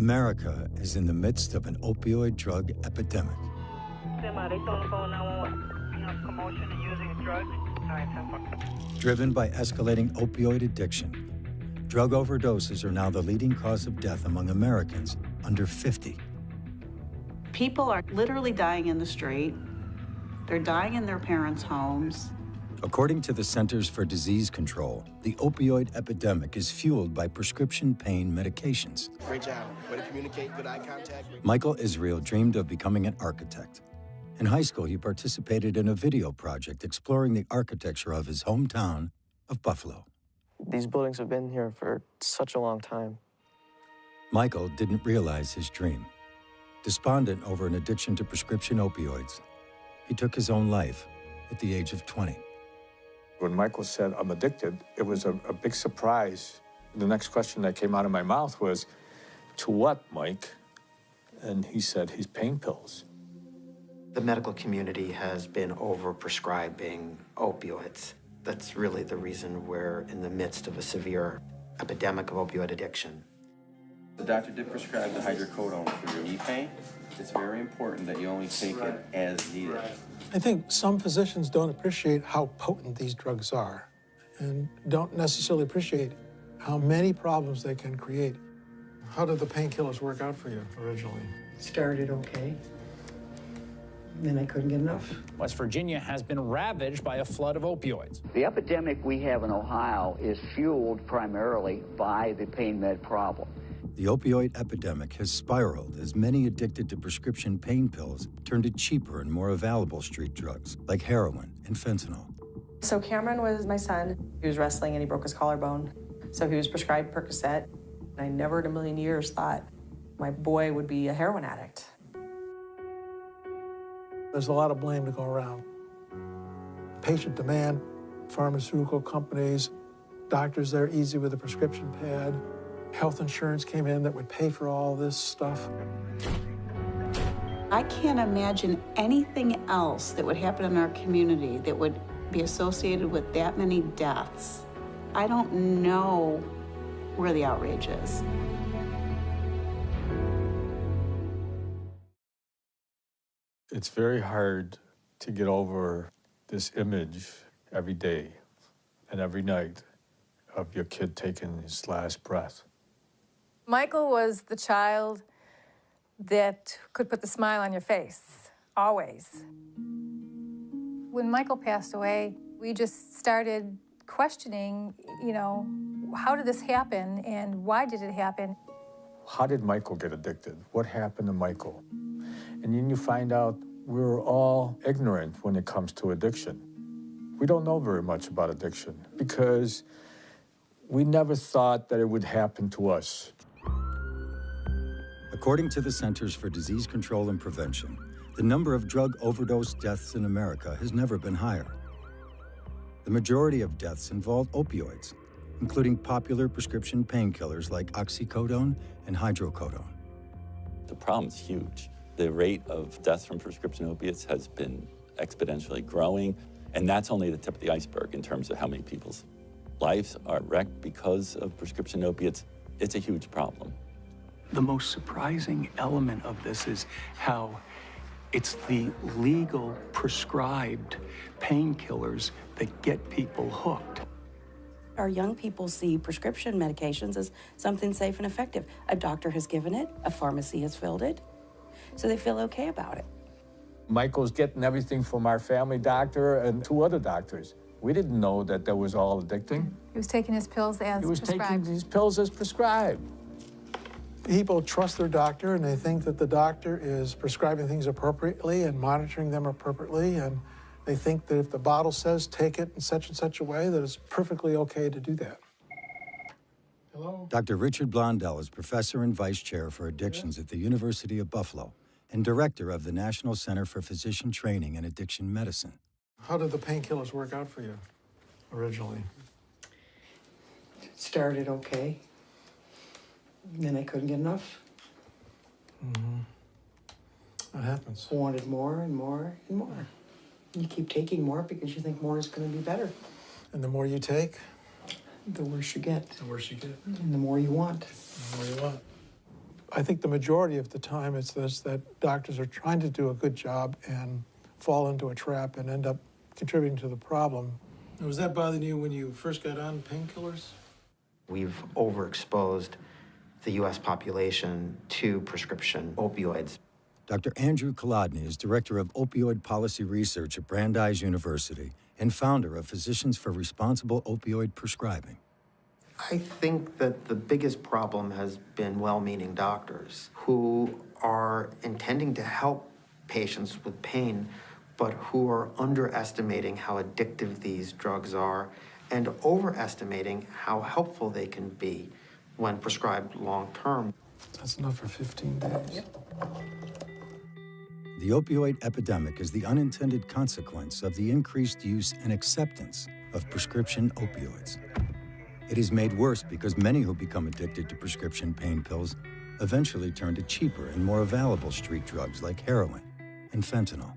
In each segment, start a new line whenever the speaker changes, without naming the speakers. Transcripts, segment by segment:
America is in the midst of an opioid drug epidemic.
They told the phone 911. Commotion and using drugs. All right, 10-4.
Driven by escalating opioid addiction, drug overdoses are now the leading cause of death among Americans under 50.
People are literally dying in the street. They're dying in their parents' homes.
According to the Centers for Disease Control, the opioid epidemic is fueled by prescription pain medications.
Great job. Way to communicate, good eye contact.
Michael Israel dreamed of becoming an architect. In high school, he participated in a video project exploring the architecture of his hometown of Buffalo.
These buildings have been here for such a long time.
Michael didn't realize his dream. Despondent over an addiction to prescription opioids, he took his own life at the age of 20.
When Michael said, "I'm addicted," it was a big surprise. The next question that came out of my mouth was, "To what, Mike?" And he said, "His pain pills."
The medical community has been overprescribing opioids. That's really the reason we're in the midst of a severe epidemic of opioid addiction.
The doctor did prescribe the hydrocodone for your knee pain. It's very important that you only take it as needed.
I think some physicians don't appreciate how potent these drugs are and don't necessarily appreciate how many problems they can create. How did the painkillers work out for you originally?
Started okay. Then I couldn't get enough.
West Virginia has been ravaged by a flood of opioids.
The epidemic we have in Ohio is fueled primarily by the pain med problem.
The opioid epidemic has spiraled as many addicted to prescription pain pills turn to cheaper and more available street drugs like heroin and fentanyl.
So Cameron was my son. He was wrestling and he broke his collarbone. So he was prescribed Percocet. I never in a million years thought my boy would be a heroin addict.
There's a lot of blame to go around. Patient demand, pharmaceutical companies, doctors there easy with a prescription pad. Health insurance came in that would pay for all this stuff.
I can't imagine anything else that would happen in our community that would be associated with that many deaths. I don't know where the outrage is.
It's very hard to get over this image every day and every night of your kid taking his last breath.
Michael was the child that could put the smile on your face, always. When Michael passed away, we just started questioning, how did this happen and why did it happen?
How did Michael get addicted? What happened to Michael? And then you find out we're all ignorant when it comes to addiction. We don't know very much about addiction because we never thought that it would happen to us.
According to the Centers for Disease Control and Prevention, the number of drug overdose deaths in America has never been higher. The majority of deaths involve opioids, including popular prescription painkillers like oxycodone and hydrocodone.
The problem's huge. The rate of deaths from prescription opiates has been exponentially growing, and that's only the tip of the iceberg in terms of how many people's lives are wrecked because of prescription opiates. It's a huge problem.
The most surprising element of this is how it's the legal prescribed painkillers that get people hooked.
Our young people see prescription medications as something safe and effective. A doctor has given it, a pharmacy has filled it, so they feel okay about it.
Michael's getting everything from our family doctor and 2 other doctors. We didn't know that that was all addicting.
He was taking his pills as prescribed.
He was taking his pills as prescribed.
People trust their doctor and they think that the doctor is prescribing things appropriately and monitoring them appropriately, and they think that if the bottle says take it in such a way that it's perfectly okay to do that. Hello?
Dr. Richard Blondell is professor and vice chair for addictions at the University of Buffalo and director of the National Center for Physician Training and Addiction Medicine.
How did the painkillers work out for you originally?
Started okay. Then I couldn't get enough.
Mm-hmm. What happens?
I wanted more and more and more. You keep taking more because you think more is going to be better.
And the more you take?
The worse you get.
The worse you get.
And the more you want.
The more you want. I think the majority of the time it's this, that doctors are trying to do a good job and fall into a trap and end up contributing to the problem. Was that bothering you when you first got on painkillers?
We've overexposed the U.S. population to prescription opioids.
Dr. Andrew Kolodny is director of opioid policy research at Brandeis University and founder of Physicians for Responsible Opioid Prescribing.
I think that the biggest problem has been well-meaning doctors who are intending to help patients with pain, but who are underestimating how addictive these drugs are and overestimating how helpful they can be when prescribed long-term.
That's enough for 15 days.
Yep.
The opioid epidemic is the unintended consequence of the increased use and acceptance of prescription opioids. It is made worse because many who become addicted to prescription pain pills eventually turn to cheaper and more available street drugs like heroin and fentanyl.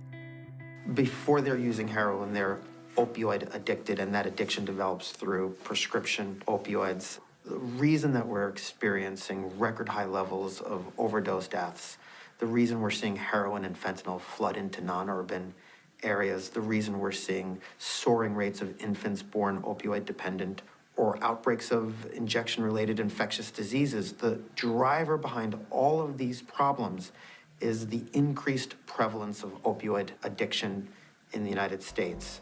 Before they're using heroin, they're opioid addicted, and that addiction develops through prescription opioids. The reason that we're experiencing record high levels of overdose deaths, the reason we're seeing heroin and fentanyl flood into non-urban areas, the reason we're seeing soaring rates of infants born opioid dependent or outbreaks of injection-related infectious diseases, the driver behind all of these problems is the increased prevalence of opioid addiction in the United States.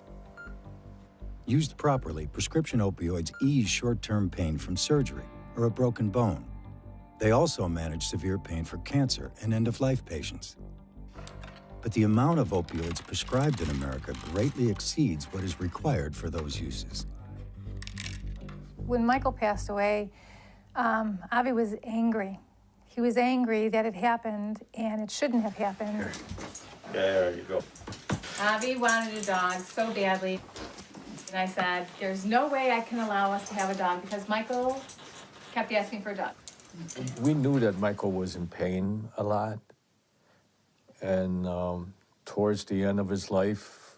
Used properly, prescription opioids ease short-term pain from surgery or a broken bone. They also manage severe pain for cancer and end-of-life patients. But the amount of opioids prescribed in America greatly exceeds what is required for those uses.
When Michael passed away, Avi was angry. He was angry that it happened, and it shouldn't have happened.
Yeah, there you go.
Avi wanted a dog so badly. And I said, there's no way I can allow us to have a dog because Michael kept asking for a dog.
We knew that Michael was in pain a lot. And towards the end of his life,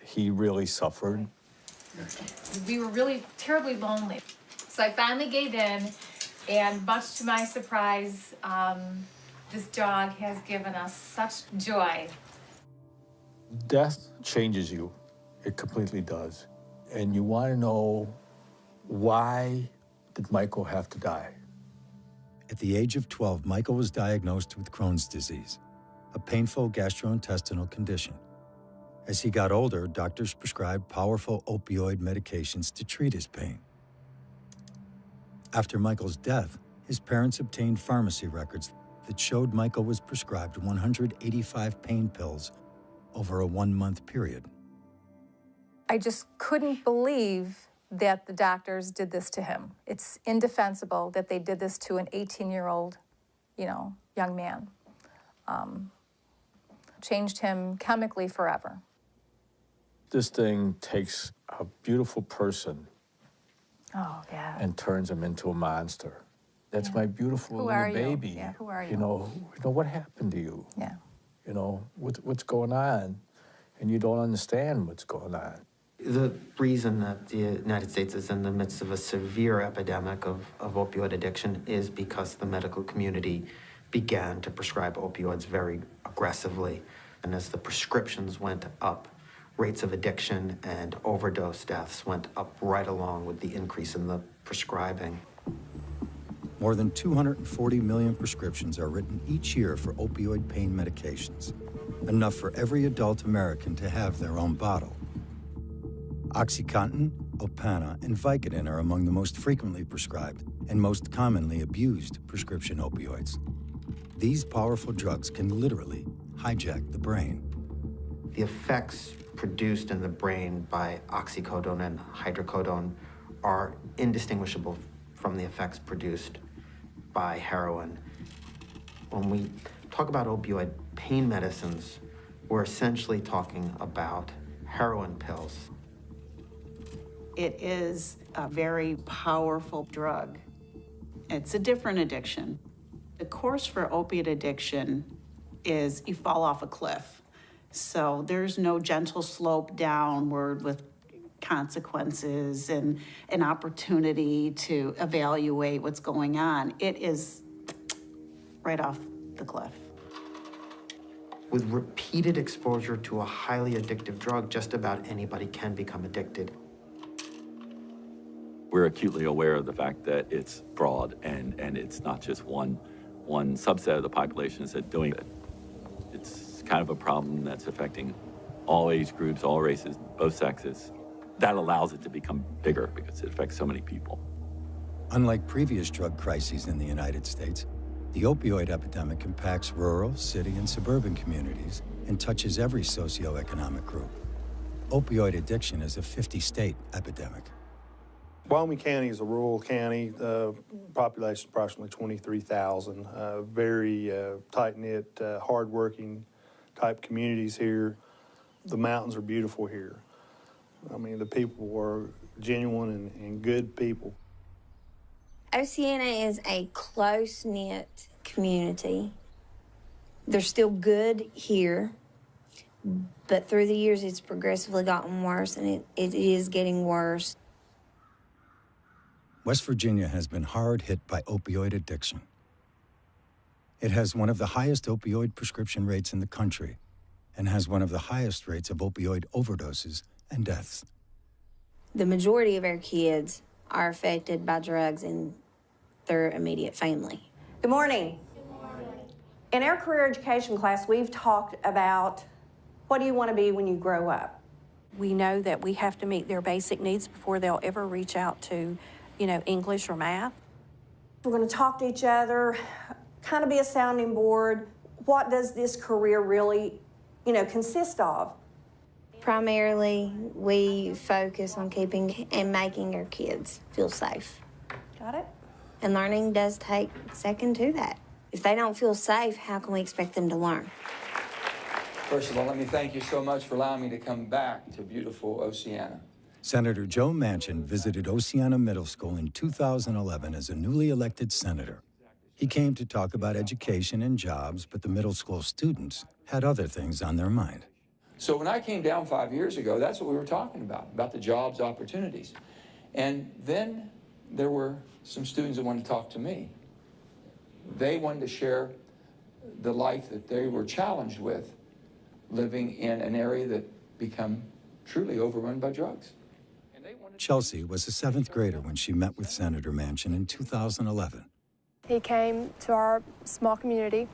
he really suffered.
We were really terribly lonely. So I finally gave in, and much to my surprise, this dog has given us such joy.
Death changes you. It completely does. And you want to know, why did Michael have to die?
At the age of 12, Michael was diagnosed with Crohn's disease, a painful gastrointestinal condition. As he got older, doctors prescribed powerful opioid medications to treat his pain. After Michael's death, his parents obtained pharmacy records that showed Michael was prescribed 185 pain pills over a 1-month period.
I just couldn't believe that the doctors did this to him. It's indefensible that they did this to an 18-year-old, young man. Changed him chemically forever.
This thing takes a beautiful person and turns him into a monster. That's my beautiful little baby.
Yeah, who are you?
You know, what happened to you?
Yeah.
You know, what's going on? And you don't understand what's going on.
The reason that the United States is in the midst of a severe epidemic of opioid addiction is because the medical community began to prescribe opioids very aggressively. And as the prescriptions went up, rates of addiction and overdose deaths went up right along with the increase in the prescribing.
More than 240 million prescriptions are written each year for opioid pain medications, enough for every adult American to have their own bottle. OxyContin, Opana, and Vicodin are among the most frequently prescribed and most commonly abused prescription opioids. These powerful drugs can literally hijack the brain.
The effects produced in the brain by oxycodone and hydrocodone are indistinguishable from the effects produced by heroin. When we talk about opioid pain medicines, we're essentially talking about heroin pills.
It is a very powerful drug. It's a different addiction. The course for opiate addiction is you fall off a cliff. So there's no gentle slope downward with consequences and an opportunity to evaluate what's going on, it is right off the cliff.
With repeated exposure to a highly addictive drug, just about anybody can become addicted.
We're acutely aware of the fact that it's broad and it's not just one subset of the population that's doing it. It's kind of a problem that's affecting all age groups, all races, both sexes. That allows it to become bigger because it affects so many people.
Unlike previous drug crises in the United States, the opioid epidemic impacts rural, city, and suburban communities and touches every socioeconomic group. Opioid addiction is a 50-state epidemic.
Wyoming County is a rural county, population approximately 23,000, very tight-knit, hard-working type communities here. The mountains are beautiful here. I mean, the people are genuine and good people.
Oceana is a close-knit community. They're still good here, but through the years it's progressively gotten worse, and it is getting worse.
West Virginia has been hard hit by opioid addiction. It has one of the highest opioid prescription rates in the country and has one of the highest rates of opioid overdoses and deaths.
The majority of our kids are affected by drugs in their immediate family.
Good morning. In our career education class, we've talked about what do you want to be when you grow up?
We know that we have to meet their basic needs before they'll ever reach out to, English or math.
We're going to talk to each other, kind of be a sounding board. What does this career really, consist of?
Primarily, we focus on keeping and making our kids feel safe.
Got it?
And learning does take second to that. If they don't feel safe, how can we expect them to learn?
First of all, let me thank you so much for allowing me to come back to beautiful Oceana.
Senator Joe Manchin visited Oceana Middle School in 2011 as a newly elected senator. He came to talk about education and jobs, but the middle school students had other things on their mind.
So when I came down 5 years ago, that's what we were talking about the jobs opportunities. And then there were some students that wanted to talk to me. They wanted to share the life that they were challenged with, living in an area that become truly overrun by drugs.
Chelsea was a 7th grader when she met with Senator Manchin in 2011.
He came to our small community,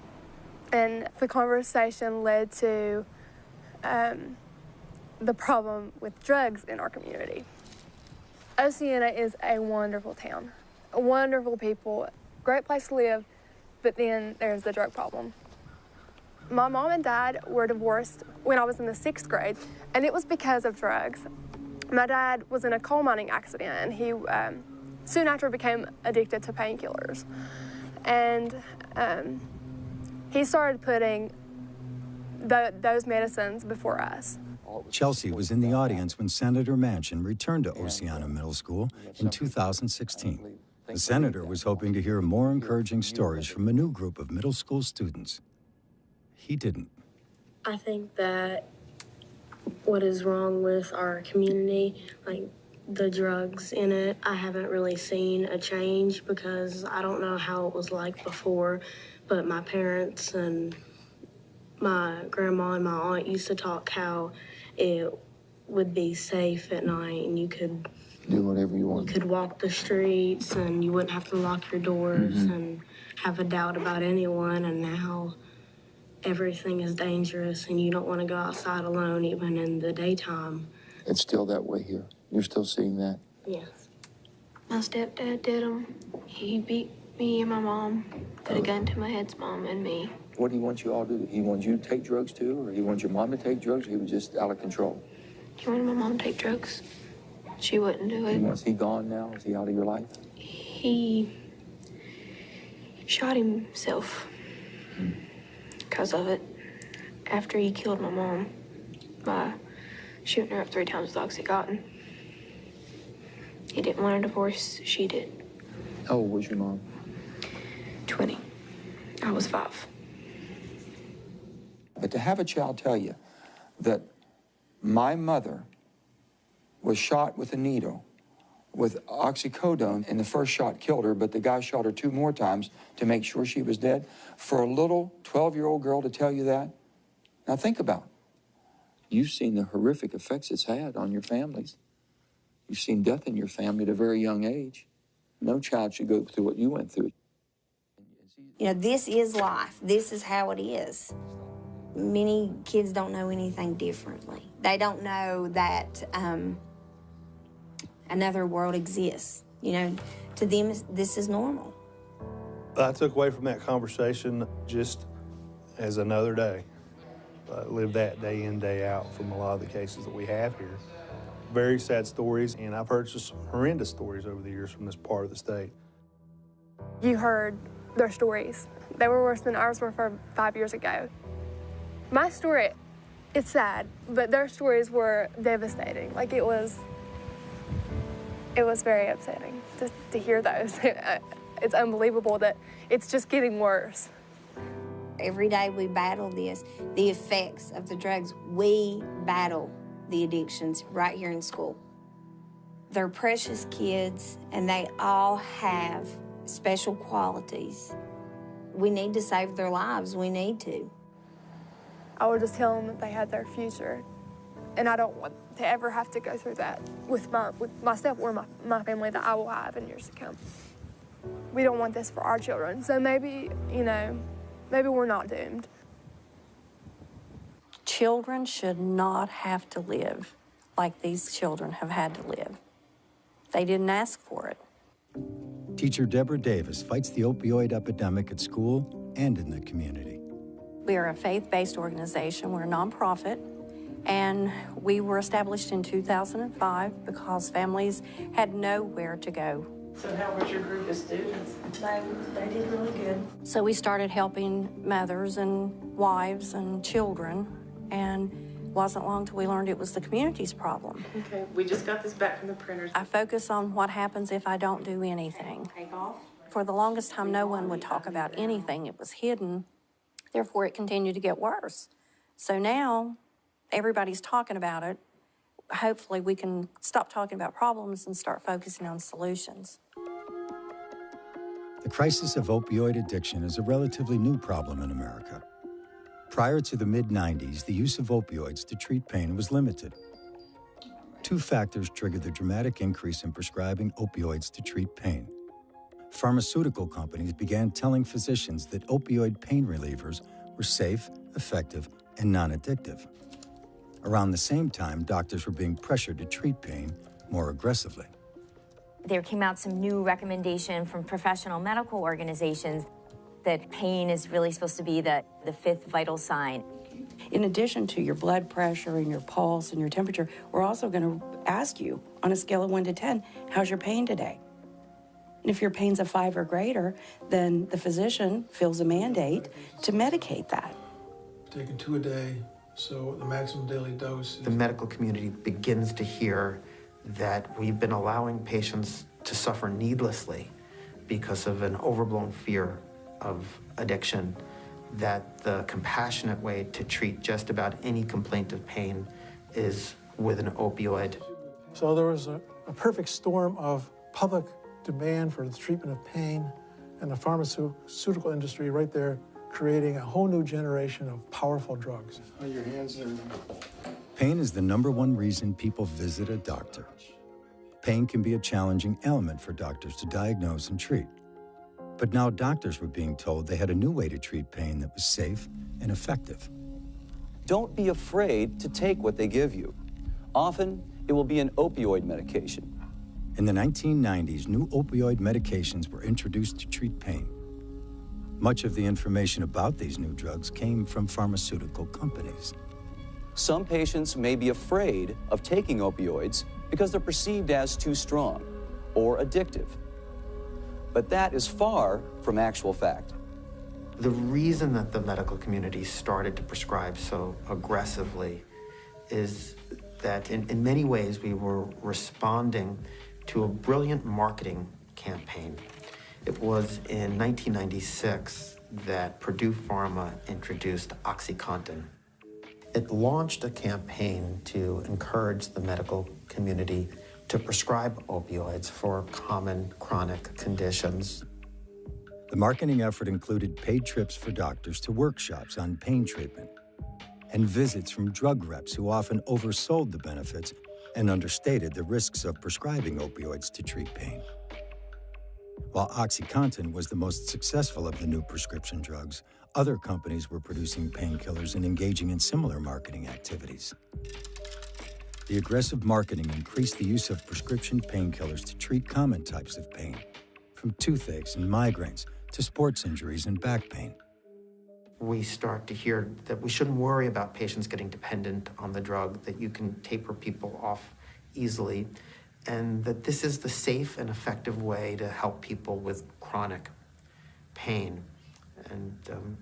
and the conversation led to the problem with drugs in our community. Oceana is a wonderful town, wonderful people, great place to live, but then there's the drug problem. My mom and dad were divorced when I was in the 6th grade, and it was because of drugs. My dad was in a coal mining accident, and he soon after became addicted to painkillers. And he started putting those medicines before us.
Chelsea was in the audience when Senator Manchin returned to Oceana Middle School in 2016. The senator was hoping to hear more encouraging stories from a new group of middle school students. He didn't.
I think that what is wrong with our community, like the drugs in it, I haven't really seen a change because I don't know how it was like before, but my parents and my grandma and my aunt used to talk how it would be safe at night and you could
do whatever you want.
You could walk the streets and you wouldn't have to lock your doors and have a doubt about anyone, and now everything is dangerous and you don't want to go outside alone even in the daytime.
It's still that way here. You're still seeing that?
Yes.
My stepdad did them. He beat me and my mom, put a gun to my head's mom and me.
What do he want you all to do? He wants you to take drugs too, or he wants your mom to take drugs, or he was just out of control?
He wanted my mom to take drugs. She wouldn't do it.
Is he gone now? Is he out of your life?
He shot himself because of it. After he killed my mom by shooting her up 3 times with Oxycontin. He didn't want a divorce. She did.
How old was your mom?
20. I was 5.
But to have a child tell you that my mother was shot with a needle with oxycodone, and the first shot killed her, but the guy shot her 2 more times to make sure she was dead. For a little 12-year-old girl to tell you that, now think about it. You've seen the horrific effects it's had on your families. You've seen death in your family at a very young age. No child should go through what you went through.
You know, this is life. This is how it is. Many kids don't know anything differently. They don't know that another world exists. You know, to them, this is normal.
I took away from that conversation just as another day. I live that day in, day out from a lot of the cases that we have here. Very sad stories, and I've heard just horrendous stories over the years from this part of the state.
You heard their stories. They were worse than ours were 5 years ago. My story, it's sad, but their stories were devastating. Like, it was very upsetting to hear those. It's unbelievable that it's just getting worse.
Every day we battle this, the effects of the drugs. We battle the addictions right here in school. They're precious kids, and they all have special qualities. We need to save their lives. We need to.
I would just tell them that they had their future, and I don't want to ever have to go through that with myself or my family that I will have in years to come. We don't want this for our children, so maybe, you know, maybe we're not doomed.
Children should not have to live like these children have had to live. They didn't ask for it.
Teacher Deborah Davis fights the opioid epidemic at school and in the community.
We are a faith-based organization. We're a nonprofit, and we were established in 2005 because families had nowhere to go.
So how was your group of students? They did really good.
So we started helping mothers and wives and children, and it wasn't long till we learned it was the community's problem.
Okay, we just got this back from the printers.
I focus on what happens if I don't do anything.
Take off.
For the longest time, no one would talk about anything. It was hidden. Therefore, it continued to get worse. So now, everybody's talking about it. Hopefully, we can stop talking about problems and start focusing on solutions.
The crisis of opioid addiction is a relatively new problem in America. Prior to the mid-90s, the use of opioids to treat pain was limited. 2 factors triggered the dramatic increase in prescribing opioids to treat pain. Pharmaceutical companies began telling physicians that opioid pain relievers were safe, effective, and non-addictive. Around the same time, doctors were being pressured to treat pain more aggressively.
There came out some new recommendation from professional medical organizations that pain is really supposed to be the 5th vital sign.
In addition to your blood pressure and your pulse and your temperature, we're also going to ask you on a scale of 1 to 10, how's your pain today? And if your pain's a 5 or greater, then the physician feels a mandate to medicate that.
Taking 2 a day, so the maximum daily dose.
The medical community begins to hear that we've been allowing patients to suffer needlessly because of an overblown fear of addiction, that the compassionate way to treat just about any complaint of pain is with an opioid.
So there was a perfect storm of public demand for the treatment of pain, and the pharmaceutical industry right there creating a whole new generation of powerful drugs. Oh, your hands are...
Pain is the #1 reason people visit a doctor. Pain can be a challenging element for doctors to diagnose and treat. But now doctors were being told they had a new way to treat pain that was safe and effective.
Don't be afraid to take what they give you. Often, it will be an opioid medication.
In the 1990s, new opioid medications were introduced to treat pain. Much of the information about these new drugs came from pharmaceutical companies.
Some patients may be afraid of taking opioids because they're perceived as too strong or addictive. But that is far from actual fact.
The reason that the medical community started to prescribe so aggressively is that in many ways we were responding to a brilliant marketing campaign. It was in 1996 that Purdue Pharma introduced OxyContin. It launched a campaign to encourage the medical community to prescribe opioids for common chronic conditions.
The marketing effort included paid trips for doctors to workshops on pain treatment and visits from drug reps who often oversold the benefits and understated the risks of prescribing opioids to treat pain. While OxyContin was the most successful of the new prescription drugs, other companies were producing painkillers and engaging in similar marketing activities. The aggressive marketing increased the use of prescription painkillers to treat common types of pain, from toothaches and migraines to sports injuries and back pain.
We start to hear that we shouldn't worry about patients getting dependent on the drug, that you can taper people off easily, and that this is the safe and effective way to help people with chronic pain. And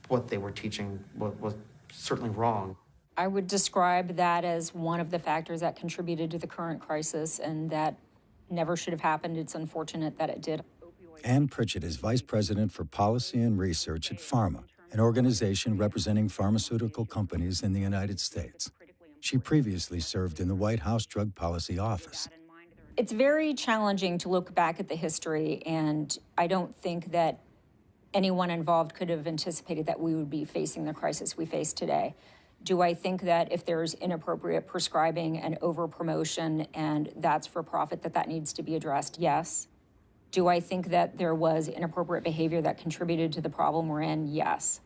what they were teaching was certainly wrong.
I would describe that as one of the factors that contributed to the current crisis, and that never should have happened. It's unfortunate that it did.
Ann Pritchett is Vice President for Policy and Research at PhRMA, an organization representing pharmaceutical companies in the United States. She previously served in the White House Drug Policy Office.
It's very challenging to look back at the history, and I don't think that anyone involved could have anticipated that we would be facing the crisis we face today. Do I think that if there's inappropriate prescribing and over-promotion and that's for profit, that needs to be addressed? Yes. Do I think that there was inappropriate behavior that contributed to the problem we're in? Yes.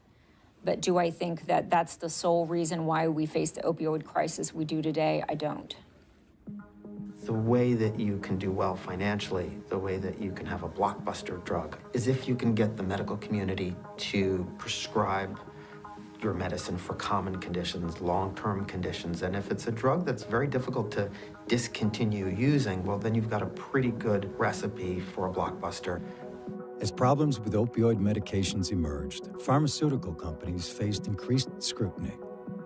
But do I think that that's the sole reason why we face the opioid crisis we do today? I don't.
The way that you can do well financially, the way that you can have a blockbuster drug, is if you can get the medical community to prescribe your medicine for common conditions, long-term conditions. And if it's a drug that's very difficult to discontinue using, well, then you've got a pretty good recipe for a blockbuster.
As problems with opioid medications emerged, pharmaceutical companies faced increased scrutiny.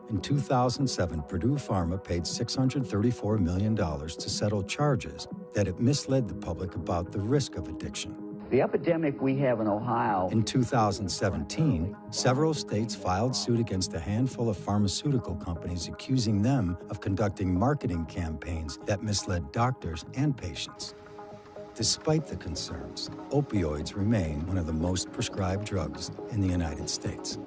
In 2007, Purdue Pharma paid $634 million to settle charges that it misled the public about the risk of addiction.
The epidemic we have in Ohio.
In 2017, several states filed suit against a handful of pharmaceutical companies accusing them of conducting marketing campaigns that misled doctors and patients. Despite the concerns, opioids remain one of the most prescribed drugs in the United States.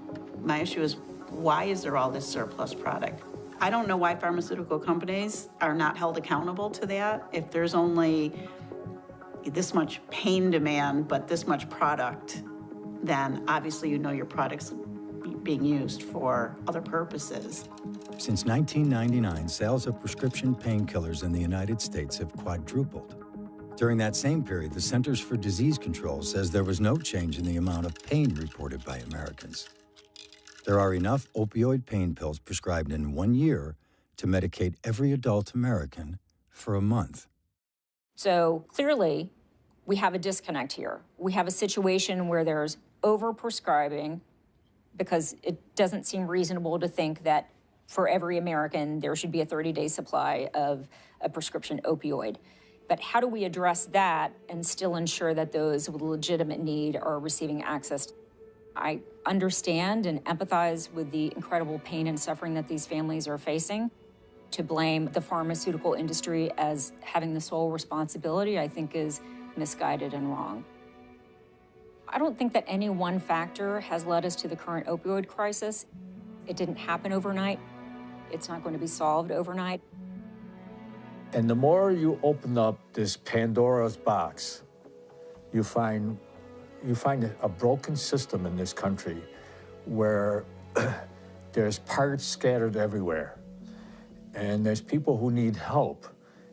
My issue is, why is there all this surplus product? I don't know why pharmaceutical companies are not held accountable to that. If there's only this much pain demand, but this much product, then obviously you know your product's being used for other purposes.
Since 1999, sales of prescription painkillers in the United States have quadrupled. During that same period, the Centers for Disease Control says there was no change in the amount of pain reported by Americans. There are enough opioid pain pills prescribed in 1 year to medicate every adult American for a month.
So clearly, we have a disconnect here. We have a situation where there's over-prescribing because it doesn't seem reasonable to think that for every American, there should be a 30-day supply of a prescription opioid. But how do we address that and still ensure that those with legitimate need are receiving access? I understand and empathize with the incredible pain and suffering that these families are facing. To blame the pharmaceutical industry as having the sole responsibility, I think, is misguided and wrong. I don't think that any one factor has led us to the current opioid crisis. It didn't happen overnight. It's not going to be solved overnight.
And the more you open up this Pandora's box, you find a broken system in this country where there's parts scattered everywhere. And there's people who need help,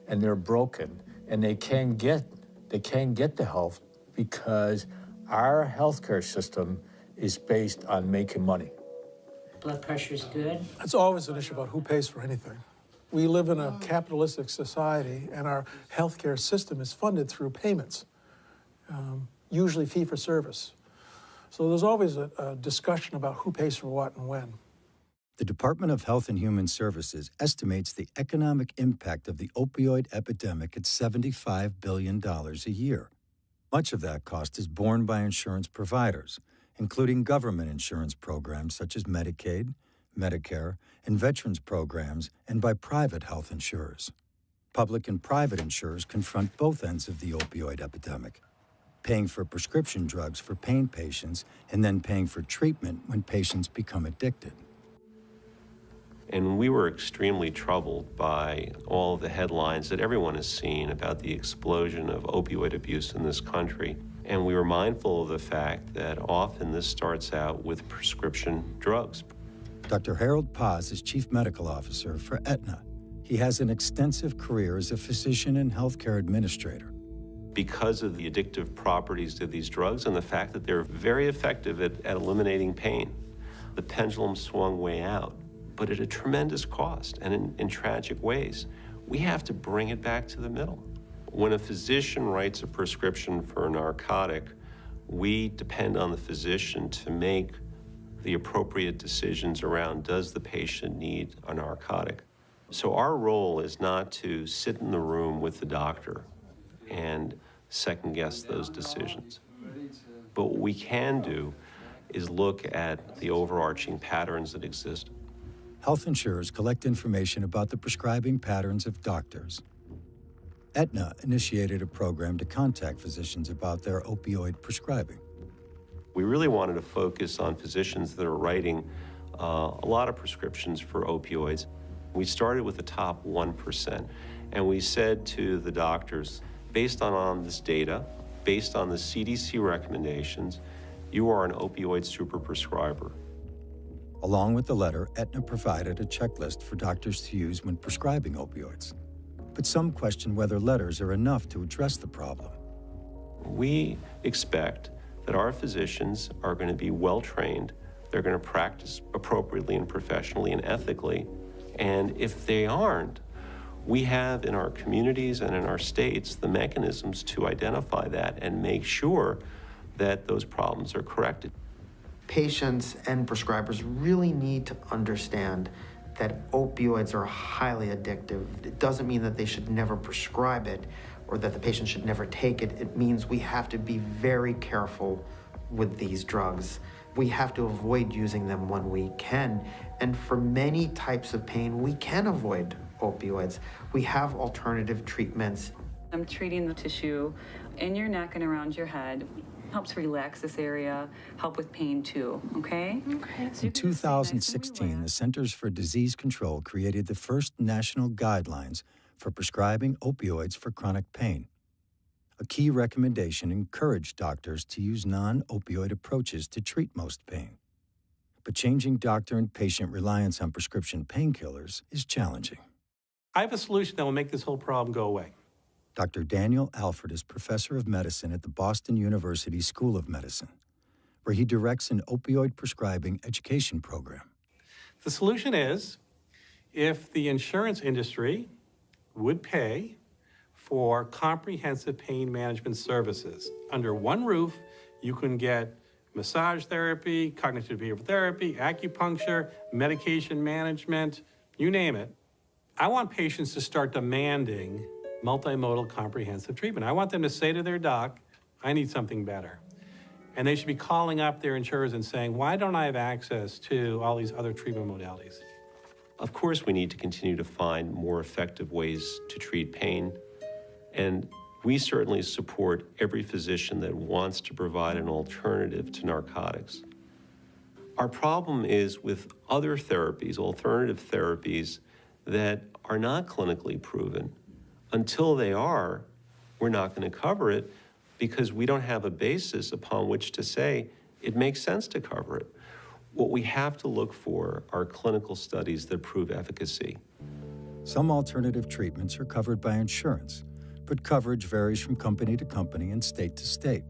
and they're broken, and they can't get the help because our healthcare system is based on making money.
Blood pressure's good.
It's always an issue about who pays for anything. We live in a capitalistic society, and our healthcare system is funded through payments, usually fee-for-service. So there's always a discussion about who pays for what and when.
The Department of Health and Human Services estimates the economic impact of the opioid epidemic at $75 billion a year. Much of that cost is borne by insurance providers, including government insurance programs such as Medicaid, Medicare, and veterans programs, and by private health insurers. Public and private insurers confront both ends of the opioid epidemic, paying for prescription drugs for pain patients and then paying for treatment when patients become addicted.
And we were extremely troubled by all of the headlines that everyone has seen about the explosion of opioid abuse in this country. And we were mindful of the fact that often this starts out with prescription drugs.
Dr. Harold Paz is Chief Medical Officer for Aetna. He has an extensive career as a physician and healthcare administrator.
Because of the addictive properties of these drugs and the fact that they're very effective at eliminating pain, the pendulum swung way out, but at a tremendous cost and in tragic ways. We have to bring it back to the middle. When a physician writes a prescription for a narcotic, we depend on the physician to make the appropriate decisions around, does the patient need a narcotic? So our role is not to sit in the room with the doctor and second guess those decisions. But what we can do is look at the overarching patterns that exist.
Health insurers collect information about the prescribing patterns of doctors. Aetna initiated a program to contact physicians about their opioid prescribing.
We really wanted to focus on physicians that are writing a lot of prescriptions for opioids. We started with the top 1%, and we said to the doctors, based on this data, based on the CDC recommendations, you are an opioid superprescriber.
Along with the letter, Aetna provided a checklist for doctors to use when prescribing opioids. But some question whether letters are enough to address the problem.
We expect that our physicians are going to be well-trained, they're going to practice appropriately and professionally and ethically, and if they aren't, we have in our communities and in our states the mechanisms to identify that and make sure that those problems are corrected.
Patients and prescribers really need to understand that opioids are highly addictive. It doesn't mean that they should never prescribe it or that the patient should never take it. It means we have to be very careful with these drugs. We have to avoid using them when we can. And for many types of pain, we can avoid opioids. We have alternative treatments.
I'm treating the tissue in your neck and around your head. Helps relax this area, help with pain too, okay? Okay.
In 2016, the Centers for Disease Control created the first national guidelines for prescribing opioids for chronic pain. A key recommendation encouraged doctors to use non-opioid approaches to treat most pain. But changing doctor and patient reliance on prescription painkillers is challenging.
I have a solution that will make this whole problem go away.
Dr. Daniel Alford is professor of medicine at the Boston University School of Medicine, where he directs an opioid prescribing education program.
The solution is if the insurance industry would pay for comprehensive pain management services. Under one roof, you can get massage therapy, cognitive behavioral therapy, acupuncture, medication management, you name it. I want patients to start demanding multimodal comprehensive treatment. I want them to say to their doc, I need something better. And they should be calling up their insurers and saying, why don't I have access to all these other treatment modalities?
Of course, we need to continue to find more effective ways to treat pain. And we certainly support every physician that wants to provide an alternative to narcotics. Our problem is with other therapies, alternative therapies, that are not clinically proven. Until they are, we're not going to cover it because we don't have a basis upon which to say it makes sense to cover it. What we have to look for are clinical studies that prove efficacy.
Some alternative treatments are covered by insurance, but coverage varies from company to company and state to state.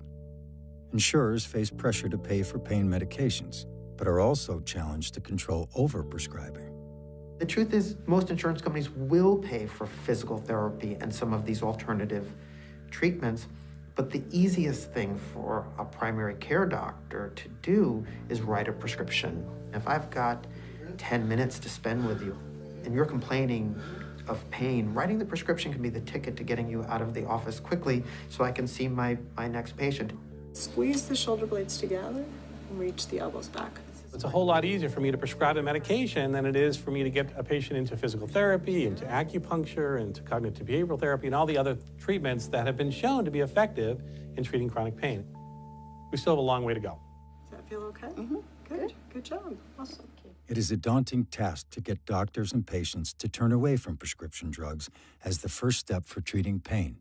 Insurers face pressure to pay for pain medications, but are also challenged to control overprescribing.
The truth is, most insurance companies will pay for physical therapy and some of these alternative treatments, but the easiest thing for a primary care doctor to do is write a prescription. If I've got 10 minutes to spend with you and you're complaining of pain, writing the prescription can be the ticket to getting you out of the office quickly so I can see my next patient.
Squeeze the shoulder blades together and reach the elbows back.
It's a whole lot easier for me to prescribe a medication than it is for me to get a patient into physical therapy, into acupuncture, into cognitive behavioral therapy, and all the other treatments that have been shown to be effective in treating chronic pain. We still have a long way to go.
Does that feel okay? Mm-hmm. Good. Good job. Awesome.
It is a daunting task to get doctors and patients to turn away from prescription drugs as the first step for treating pain.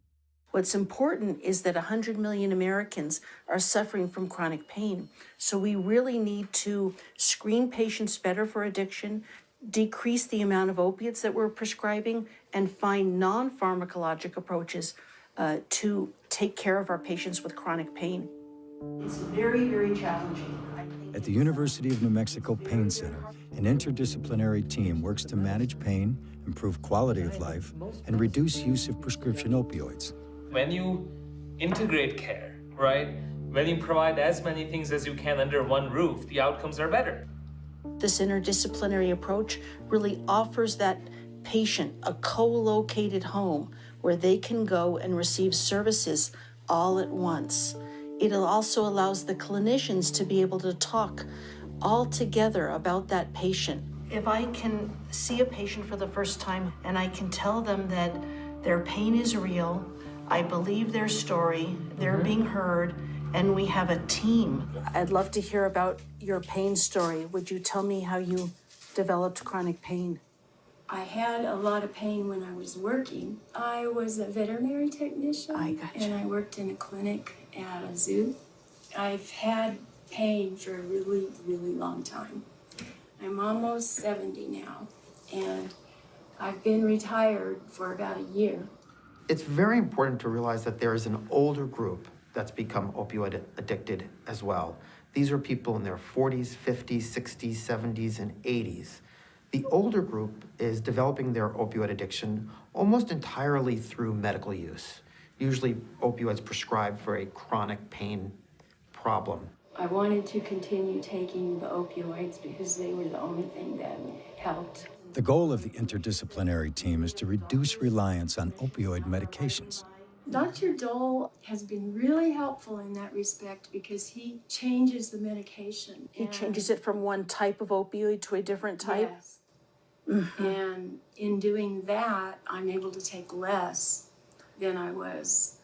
What's important is that 100 million Americans are suffering from chronic pain. So we really need to screen patients better for addiction, decrease the amount of opiates that we're prescribing, and find non-pharmacologic approaches to take care of our patients with chronic pain. It's very, very challenging.
At the University of New Mexico Pain Center, an interdisciplinary team works to manage pain, improve quality of life, and reduce use of prescription opioids.
When you integrate care, right? When you provide as many things as you can under one roof, the outcomes are better.
This interdisciplinary approach really offers that patient a co-located home where they can go and receive services all at once. It also allows the clinicians to be able to talk all together about that patient. If I can see a patient for the first time and I can tell them that their pain is real, I believe their story, they're being heard, and we have a team. I'd love to hear about your pain story. Would you tell me how you developed chronic pain?
I had a lot of pain when I was working. I was a veterinary technician.
I gotcha.
And I worked in a clinic at a zoo. I've had pain for a really, really long time. I'm almost 70 now, and I've been retired for about a year.
It's very important to realize that there is an older group that's become opioid addicted as well. These are people in their 40s, 50s, 60s, 70s, and 80s. The older group is developing their opioid addiction almost entirely through medical use, usually opioids prescribed for a chronic pain problem.
I wanted to continue taking the opioids because they were the only thing that helped.
The goal of the interdisciplinary team is to reduce reliance on opioid medications.
Dr. Dole has been really helpful in that respect because he changes the medication.
He changes it from one type of opioid to a different type?
Yes. Mm-hmm. And in doing that, I'm able to take less than I was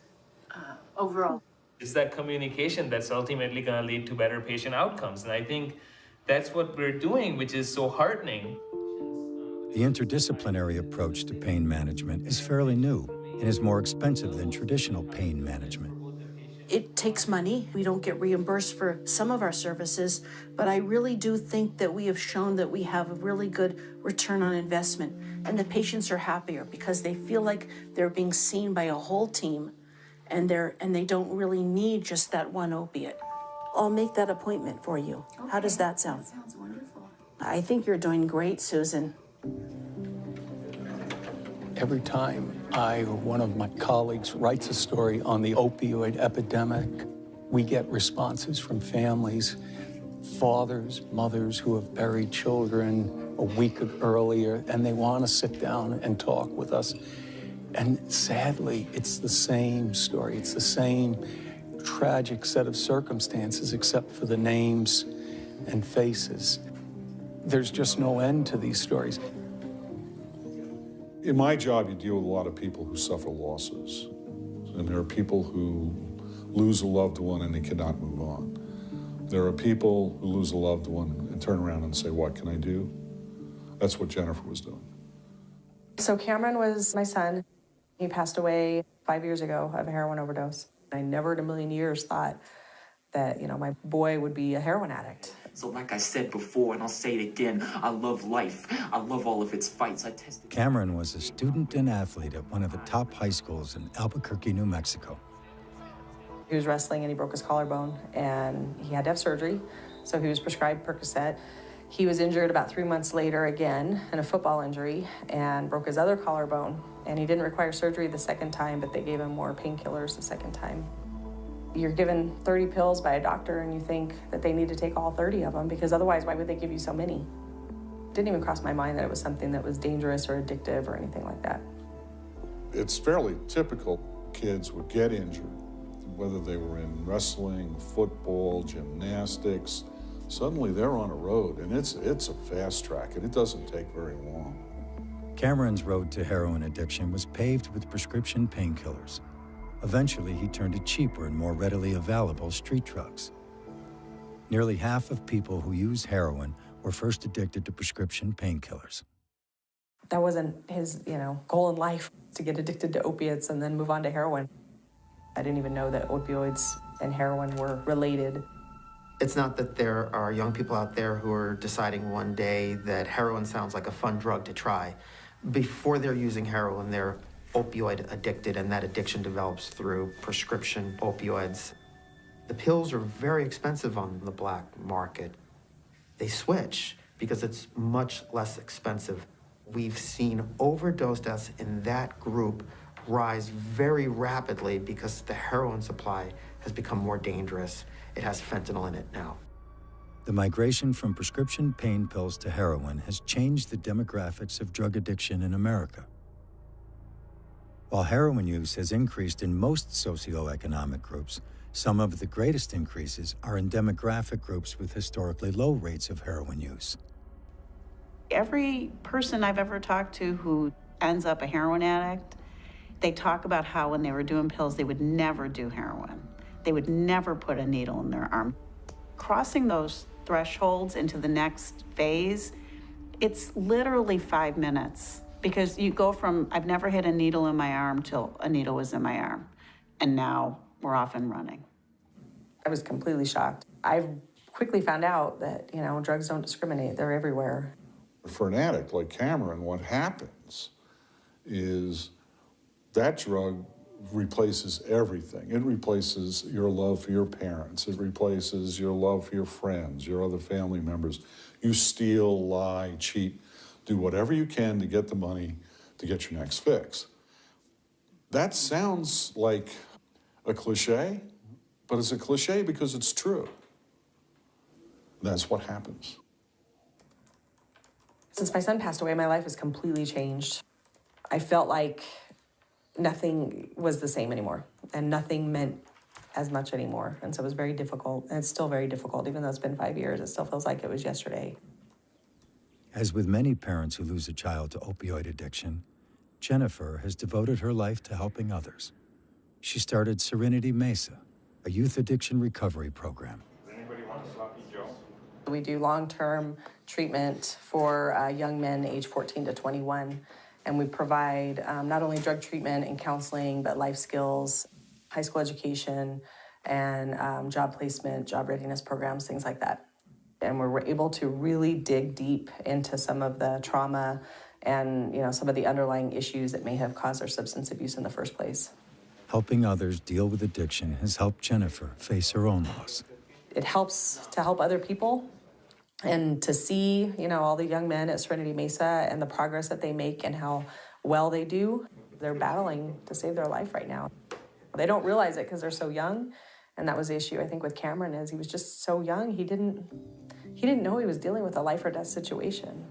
overall.
It's that communication that's ultimately going to lead to better patient outcomes. And I think that's what we're doing, which is so heartening.
The interdisciplinary approach to pain management is fairly new and is more expensive than traditional pain management.
It takes money. We don't get reimbursed for some of our services, but I really do think that we have shown that we have a really good return on investment, and the patients are happier because they feel like they're being seen by a whole team, and they don't really need just that one opiate. I'll make that appointment for you. Okay. How does that sound?
That sounds wonderful.
I think you're doing great, Susan.
Every time I or one of my colleagues writes a story on the opioid epidemic, we get responses from families, fathers, mothers who have buried children a week earlier, and they want to sit down and talk with us. And sadly, it's the same story. It's the same tragic set of circumstances, except for the names and faces. There's just no end to these stories.
In my job, you deal with a lot of people who suffer losses. And there are people who lose a loved one and they cannot move on. There are people who lose a loved one and turn around and say, what can I do? That's what Jennifer was doing.
So Cameron was my son. He passed away 5 years ago of a heroin overdose. I never in a million years thought that, my boy would be a heroin addict.
So like I said before, and I'll say it again, I love life. I love all of its fights.
Cameron was a student and athlete at one of the top high schools in Albuquerque, New Mexico.
He was wrestling and he broke his collarbone and he had to have surgery. So he was prescribed Percocet. He was injured about 3 months later again in a football injury and broke his other collarbone. And he didn't require surgery the second time, but they gave him more painkillers the second time. You're given 30 pills by a doctor and you think that they need to take all 30 of them because otherwise why would they give you so many? It didn't even cross my mind that it was something that was dangerous or addictive or anything like that.
It's fairly typical kids would get injured, whether they were in wrestling, football, gymnastics, Suddenly they're on a road, and it's a fast track, and it doesn't take very long.
Cameron's road to heroin addiction was paved with prescription painkillers. Eventually, he turned to cheaper and more readily available street drugs. Nearly half of people who use heroin were first addicted to prescription painkillers.
That wasn't his, goal in life, to get addicted to opiates and then move on to heroin. I didn't even know that opioids and heroin were related.
It's not that there are young people out there who are deciding one day that heroin sounds like a fun drug to try. Before they're using heroin, they're opioid addicted, and that addiction develops through prescription opioids. The pills are very expensive on the black market. They switch because it's much less expensive. We've seen overdose deaths in that group rise very rapidly because the heroin supply has become more dangerous. It has fentanyl in it now.
The migration from prescription pain pills to heroin has changed the demographics of drug addiction in America. While heroin use has increased in most socioeconomic groups, some of the greatest increases are in demographic groups with historically low rates of heroin use.
Every person I've ever talked to who ends up a heroin addict, they talk about how when they were doing pills, they would never do heroin. They would never put a needle in their arm. Crossing those thresholds into the next phase, it's literally 5 minutes, because you go from, I've never hit a needle in my arm till a needle was in my arm. And now we're off and running.
I was completely shocked. I quickly found out that, drugs don't discriminate. They're everywhere.
For an addict like Cameron, what happens is that drug replaces everything. It replaces your love for your parents. It replaces your love for your friends, your other family members. You steal, lie, cheat, do whatever you can to get the money to get your next fix. That sounds like a cliche, but it's a cliche because it's true. That's what happens.
Since my son passed away, my life has completely changed. I felt like nothing was the same anymore, and nothing meant as much anymore. And so it was very difficult, and it's still very difficult. Even though it's been 5 years, it still feels like it was yesterday.
As with many parents who lose a child to opioid addiction, Jennifer has devoted her life to helping others. She started Serenity Mesa, a youth addiction recovery program.
We do long-term treatment for young men aged 14 to 21, and we provide not only drug treatment and counseling, but life skills, high school education, and job placement, job readiness programs, things like that. And we're able to really dig deep into some of the trauma and some of the underlying issues that may have caused their substance abuse in the first place.
Helping others deal with addiction has helped Jennifer face her own loss.
It helps to help other people, and to see, all the young men at Serenity Mesa and the progress that they make and how well they do. They're battling to save their life right now. They don't realize it because they're so young, and that was the issue, I think, with Cameron, is he was just so young. He didn't know he was dealing with a life or death situation.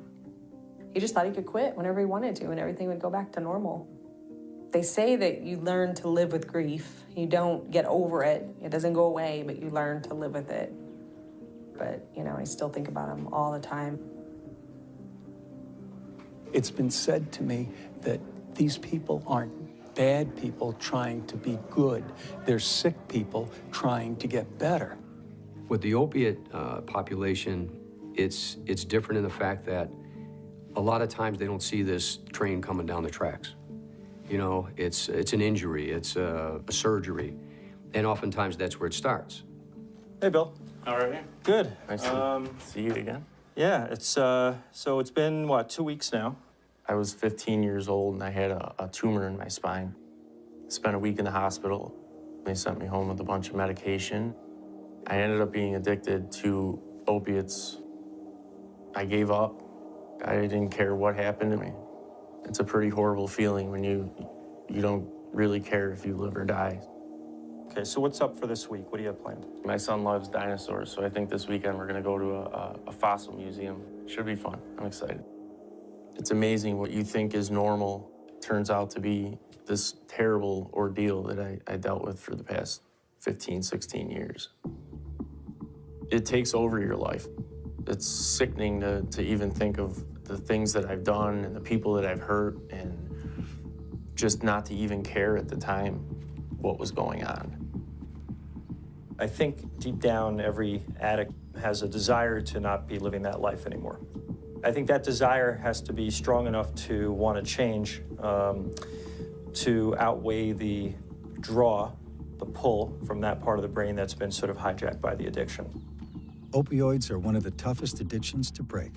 He just thought he could quit whenever he wanted to, and everything would go back to normal. They say that you learn to live with grief. You don't get over it. It doesn't go away, but you learn to live with it. But, I still think about him all the time.
It's been said to me that these people aren't bad people trying to be good. They're sick people trying to get better.
With the opiate population, it's different in the fact that a lot of times they don't see this train coming down the tracks. It's an injury, it's a surgery, and oftentimes that's where it starts.
Hey, Bill.
How are you?
Good.
Nice to see you again.
Yeah, it's so it's been, 2 weeks now?
I was 15 years old and I had a tumor in my spine. Spent a week in the hospital. They sent me home with a bunch of medication. I ended up being addicted to opiates. I gave up. I didn't care what happened to me. It's a pretty horrible feeling when you don't really care if you live or die.
Okay, so what's up for this week? What do you have planned?
My son loves dinosaurs, so I think this weekend we're gonna go to a fossil museum. Should be fun. I'm excited. It's amazing what you think is normal turns out to be this terrible ordeal that I dealt with for the past 15, 16 years. it takes over your life. It's sickening to even think of the things that I've done and the people that I've hurt, and just not to even care at the time what was going on.
I think deep down, every addict has a desire to not be living that life anymore. I think that desire has to be strong enough to want to change, to outweigh the draw, the pull from that part of the brain that's been sort of hijacked by the addiction.
Opioids are one of the toughest addictions to break.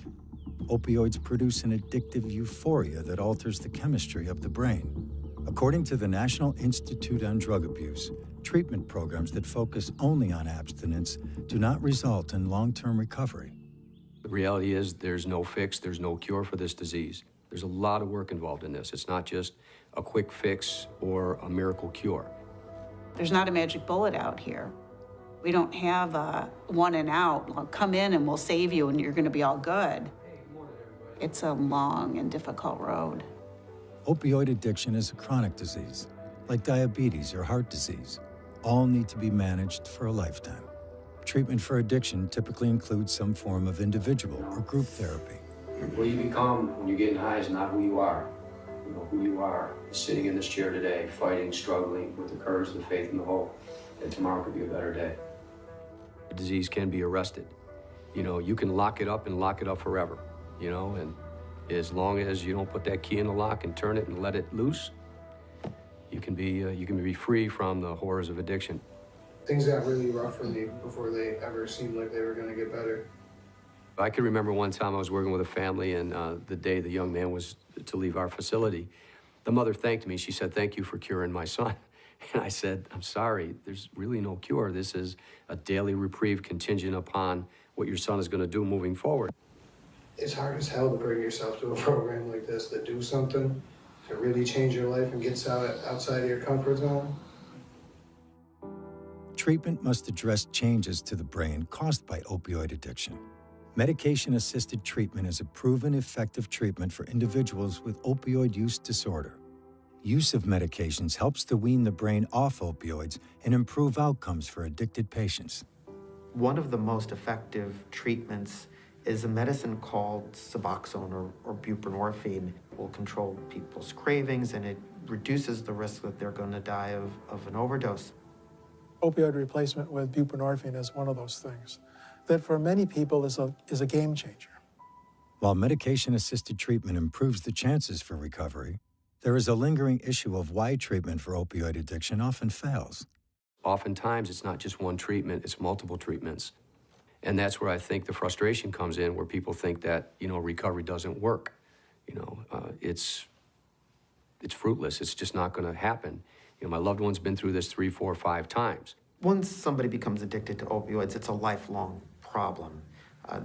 Opioids produce an addictive euphoria that alters the chemistry of the brain. According to the National Institute on Drug Abuse, treatment programs that focus only on abstinence do not result in long-term recovery.
The reality is there's no fix, there's no cure for this disease. There's a lot of work involved in this. It's not just a quick fix or a miracle cure.
There's not a magic bullet out here. We don't have a one and out, well, come in and we'll save you and you're gonna be all good. It's a long and difficult road.
Opioid addiction is a chronic disease, like diabetes or heart disease. All need to be managed for a lifetime. Treatment for addiction typically includes some form of individual or group therapy.
What you become when you're getting high is not who you are. You know, who you are is sitting in this chair today, fighting, struggling with the courage, the faith, and the hope that tomorrow could be a better day. The disease can be arrested. You know, you can lock it up and lock it up forever, you know, and as long as you don't put that key in the lock and turn it and let it loose, you can be free from the horrors of addiction.
Things got really rough for me before they ever seemed like they were going to get better.
I can remember one time I was working with a family, and the day the young man was to leave our facility, the mother thanked me. She said, "Thank you for curing my son." And I said, "I'm sorry, there's really no cure. This is a daily reprieve contingent upon what your son is going to do moving forward."
It's hard as hell to bring yourself to a program like this, to do something, to really change your life and get outside of your comfort zone.
Treatment must address changes to the brain caused by opioid addiction. Medication-assisted treatment is a proven effective treatment for individuals with opioid use disorder. Use of medications helps to wean the brain off opioids and improve outcomes for addicted patients.
One of the most effective treatments is a medicine called Suboxone or buprenorphine. It will control people's cravings, and it reduces the risk that they're going to die of an overdose.
Opioid replacement with buprenorphine is one of those things that for many people is a game changer.
While medication-assisted treatment improves the chances for recovery, there is a lingering issue of why treatment for opioid addiction often fails.
Oftentimes, it's not just one treatment, it's multiple treatments. And that's where I think the frustration comes in, where people think that, you know, recovery doesn't work. You know, it's fruitless. It's just not going to happen. You know, my loved one's been through this 3, 4, 5 times.
Once somebody becomes addicted to opioids, it's a lifelong problem.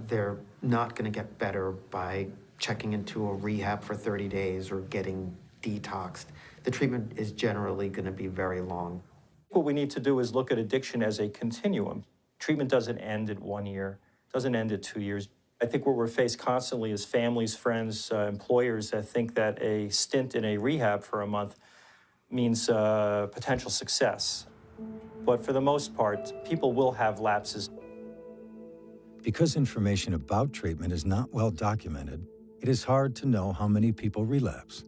They're not going to get better by checking into a rehab for 30 days or getting detoxed. The treatment is generally going to be very long.
What we need to do is look at addiction as a continuum. Treatment doesn't end at 1 year, doesn't end at 2 years. I think what we're faced constantly is families, friends, employers that think that a stint in a rehab for a month means potential success. But for the most part, people will have lapses.
Because information about treatment is not well documented, it is hard to know how many people relapse.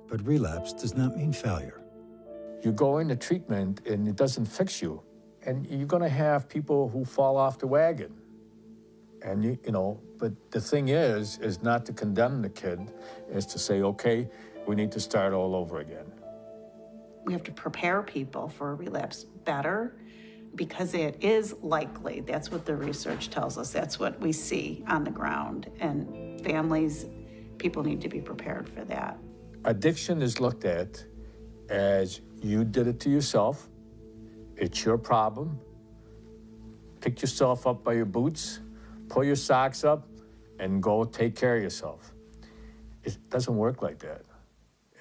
But relapse does not mean failure.
You go into treatment and it doesn't fix you. And you're going to have people who fall off the wagon. And, you know, but the thing is not to condemn the kid, is to say, okay, we need to start all over again.
We have to prepare people for a relapse better because it is likely. That's what the research tells us. That's what we see on the ground. And families, people need to be prepared for that.
Addiction is looked at as you did it to yourself. It's your problem. Pick yourself up by your boots, pull your socks up, and go take care of yourself. It doesn't work like that.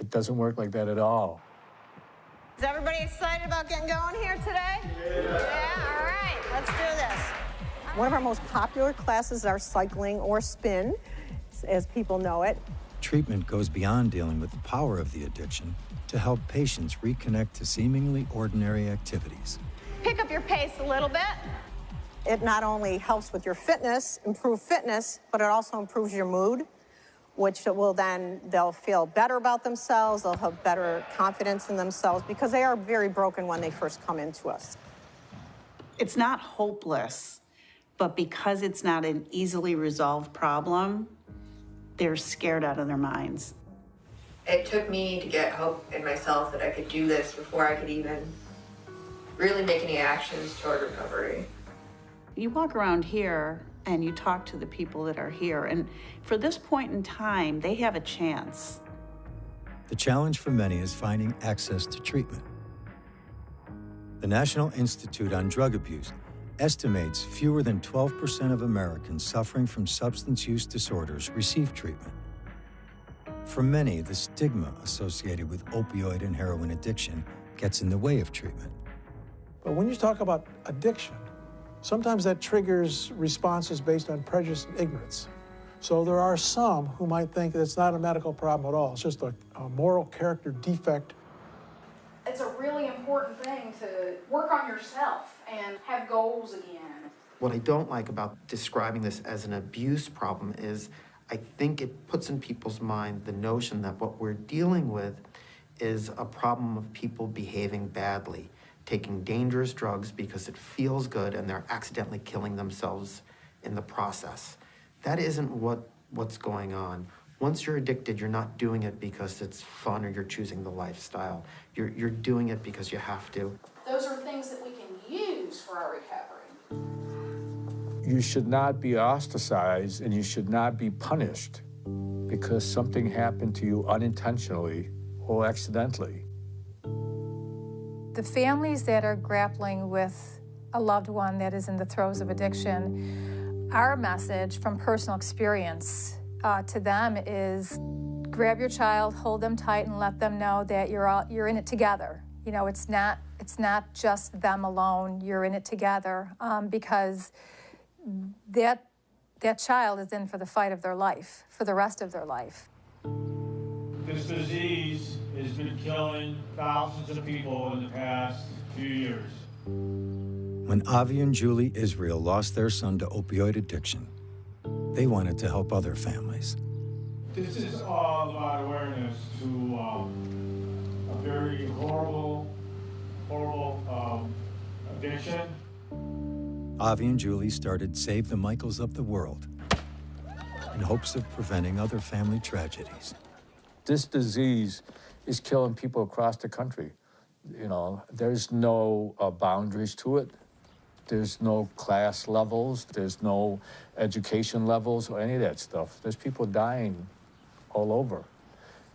It doesn't work like that at all.
Is everybody excited about getting going here today? Yeah, all right, let's do this. One of our most popular classes are cycling or spin, as people know it.
Treatment goes beyond dealing with the power of the addiction to help patients reconnect to seemingly ordinary activities.
Pick up your pace a little bit. It not only helps with your fitness, improve fitness, but it also improves your mood, which will then, they'll feel better about themselves, they'll have better confidence in themselves, because they are very broken when they first come into us.
It's not hopeless, but because it's not an easily resolved problem, they're scared out of their minds.
It took me to get hope in myself that I could do this before I could even really make any actions toward recovery.
You walk around here and you talk to the people that are here, and for this point in time, they have a chance.
The challenge for many is finding access to treatment. The National Institute on Drug Abuse estimates fewer than 12% of Americans suffering from substance use disorders receive treatment. For many, the stigma associated with opioid and heroin addiction gets in the way of treatment.
But when you talk about addiction, sometimes that triggers responses based on prejudice and ignorance. So there are some who might think that it's not a medical problem at all. It's just a moral character defect.
It's a really important thing to work on yourself and have goals again.
What I don't like about describing this as an abuse problem is I think it puts in people's mind the notion that what we're dealing with is a problem of people behaving badly, taking dangerous drugs because it feels good and they're accidentally killing themselves in the process. That isn't what's going on. Once you're addicted, you're not doing it because it's fun or you're choosing the lifestyle. You're doing it because you have to.
Those are things that we can use for our recovery.
You should not be ostracized and you should not be punished because something happened to you unintentionally or accidentally.
The families that are grappling with a loved one that is in the throes of addiction, our message from personal experience to them is grab your child, hold them tight, and let them know that you're in it together. You know, it's not just them alone. You're in it together because that child is in for the fight of their life, for the rest of their life.
This disease has been killing thousands of people in the past few years.
When Avi and Julie Israel lost their son to opioid addiction, they wanted to help other families.
This is all about awareness to a very horrible addiction.
Avi and Julie started Save the Michaels of the World in hopes of preventing other family tragedies.
This disease is killing people across the country. You know, there's no boundaries to it. There's no class levels. There's no education levels or any of that stuff. There's people dying all over.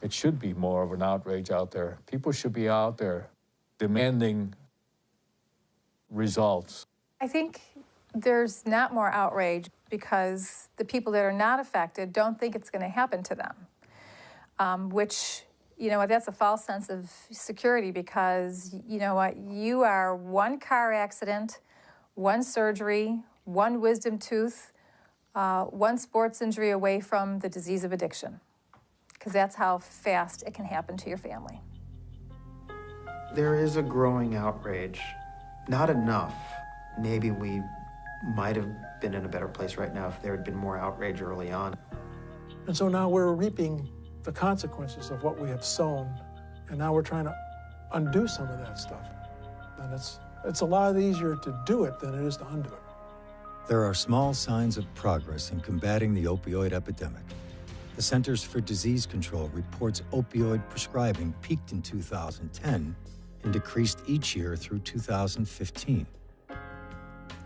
It should be more of an outrage out there. People should be out there demanding results.
I think there's not more outrage because the people that are not affected don't think it's going to happen to them, which, you know what, that's a false sense of security because, you know what, you are one car accident, one surgery, one wisdom tooth, one sports injury away from the disease of addiction, because that's how fast it can happen to your family.
There is a growing outrage. Not enough. Maybe we might have been in a better place right now if there had been more outrage early on.
And so now we're reaping the consequences of what we have sown, and now we're trying to undo some of that stuff. And it's a lot easier to do it than it is to undo it.
There are small signs of progress in combating the opioid epidemic. The Centers for Disease Control reports opioid prescribing peaked in 2010 and decreased each year through 2015.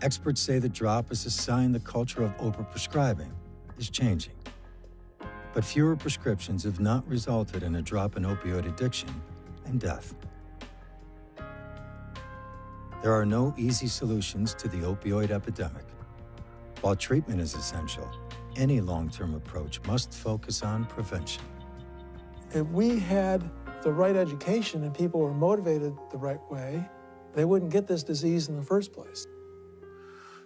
Experts say the drop is a sign the culture of overprescribing is changing. But fewer prescriptions have not resulted in a drop in opioid addiction and death. There are no easy solutions to the opioid epidemic. While treatment is essential, any long-term approach must focus on prevention.
If we had the right education and people were motivated the right way, they wouldn't get this disease in the first place.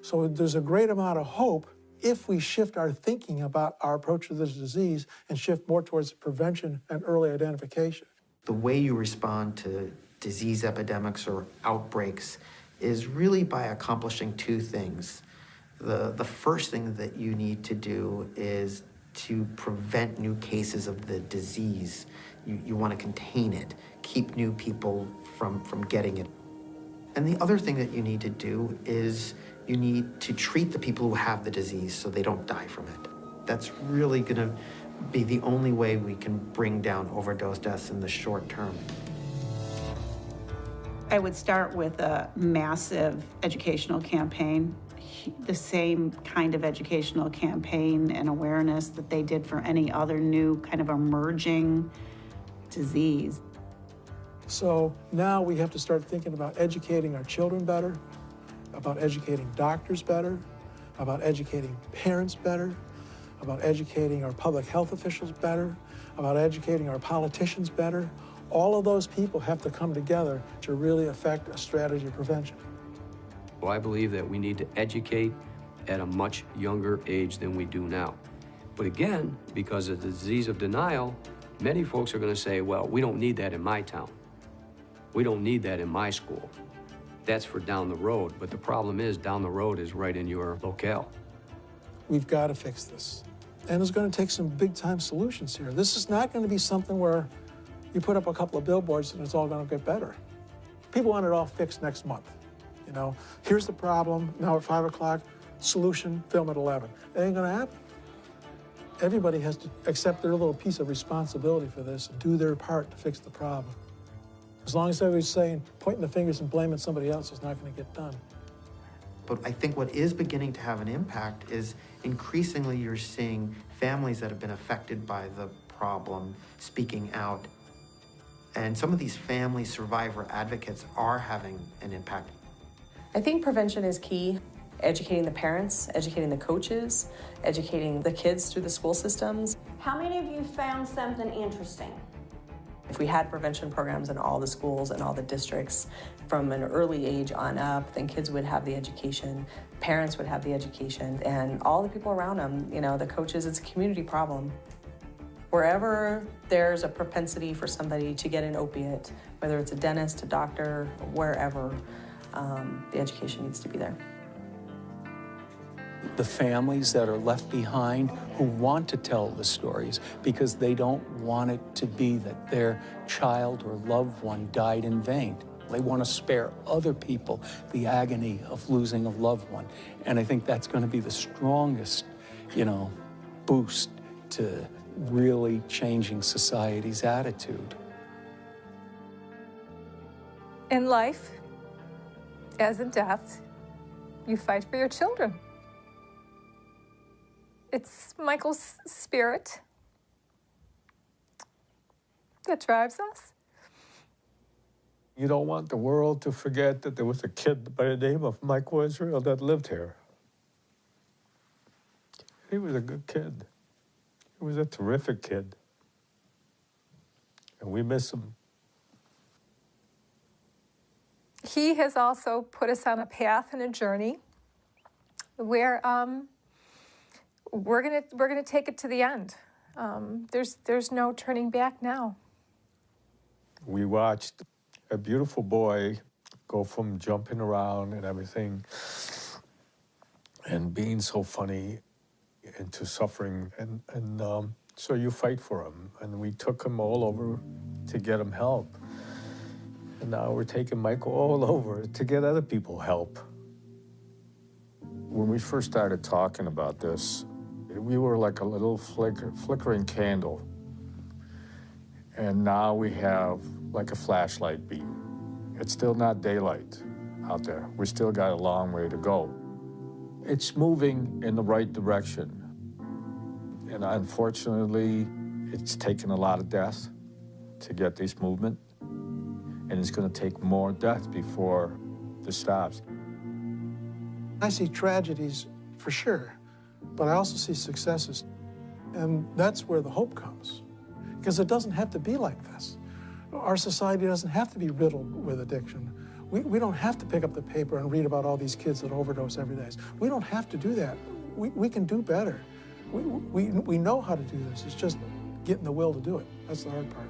So there's a great amount of hope if we shift our thinking about our approach to this disease and shift more towards prevention and early identification.
The way you respond to disease epidemics or outbreaks is really by accomplishing two things. The first thing that you need to do is to prevent new cases of the disease. You want to contain it, keep new people from getting it. And the other thing that you need to do is you need to treat the people who have the disease so they don't die from it. That's really going to be the only way we can bring down overdose deaths in the short term.
I would start with a massive educational campaign, the same kind of educational campaign and awareness that they did for any other new kind of emerging disease.
So now we have to start thinking about educating our children better, about educating doctors better, about educating parents better, about educating our public health officials better, about educating our politicians better. All of those people have to come together to really affect a strategy of prevention.
Well, I believe that we need to educate at a much younger age than we do now. But again, because of the disease of denial, many folks are going to say, well, we don't need that in my town. We don't need that in my school. That's for down the road. But the problem is, down the road is right in your locale.
We've got to fix this. And it's going to take some big-time solutions here. This is not going to be something where you put up a couple of billboards and it's all going to get better. People want it all fixed next month. You know, here's the problem, now at 5 o'clock, solution, film at 11. It ain't going to happen. Everybody has to accept their little piece of responsibility for this and do their part to fix the problem. As long as everybody's saying, pointing the fingers and blaming somebody else, it's not going to get done.
But I think what is beginning to have an impact is increasingly you're seeing families that have been affected by the problem speaking out. And some of these family survivor advocates are having an impact.
I think prevention is key. Educating the parents, educating the coaches, educating the kids through the school systems.
How many of you found something interesting?
If we had prevention programs in all the schools and all the districts from an early age on up, then kids would have the education, parents would have the education, and all the people around them, you know, the coaches, it's a community problem. Wherever there's a propensity for somebody to get an opiate, whether it's a dentist, a doctor, wherever, the education needs to be there.
The families that are left behind who want to tell the stories because they don't want it to be that their child or loved one died in vain. They want to spare other people the agony of losing a loved one. And I think that's going to be the strongest, you know, boost to really changing society's attitude.
In life, as in death, you fight for your children. It's Michael's spirit that drives us.
You don't want the world to forget that there was a kid by the name of Michael Israel that lived here. He was a good kid. He was a terrific kid. And we miss him.
He has also put us on a path and a journey where we're gonna take it to the end. There's no turning back now.
We watched a beautiful boy go from jumping around and everything and being so funny into suffering. And so you fight for him. And we took him all over to get him help. And now we're taking Michael all over to get other people help. When we first started talking about this, we were like a little flickering candle. And now we have like a flashlight beam. It's still not daylight out there. We still got a long way to go. It's moving in the right direction. And unfortunately, it's taken a lot of death to get this movement. And it's going to take more death before this stops.
I see tragedies for sure, but I also see successes. And that's where the hope comes. Because it doesn't have to be like this. Our society doesn't have to be riddled with addiction. We don't have to pick up the paper and read about all these kids that overdose every day. We don't have to do that. We can do better. We know how to do this. It's just getting the will to do it. That's the hard part.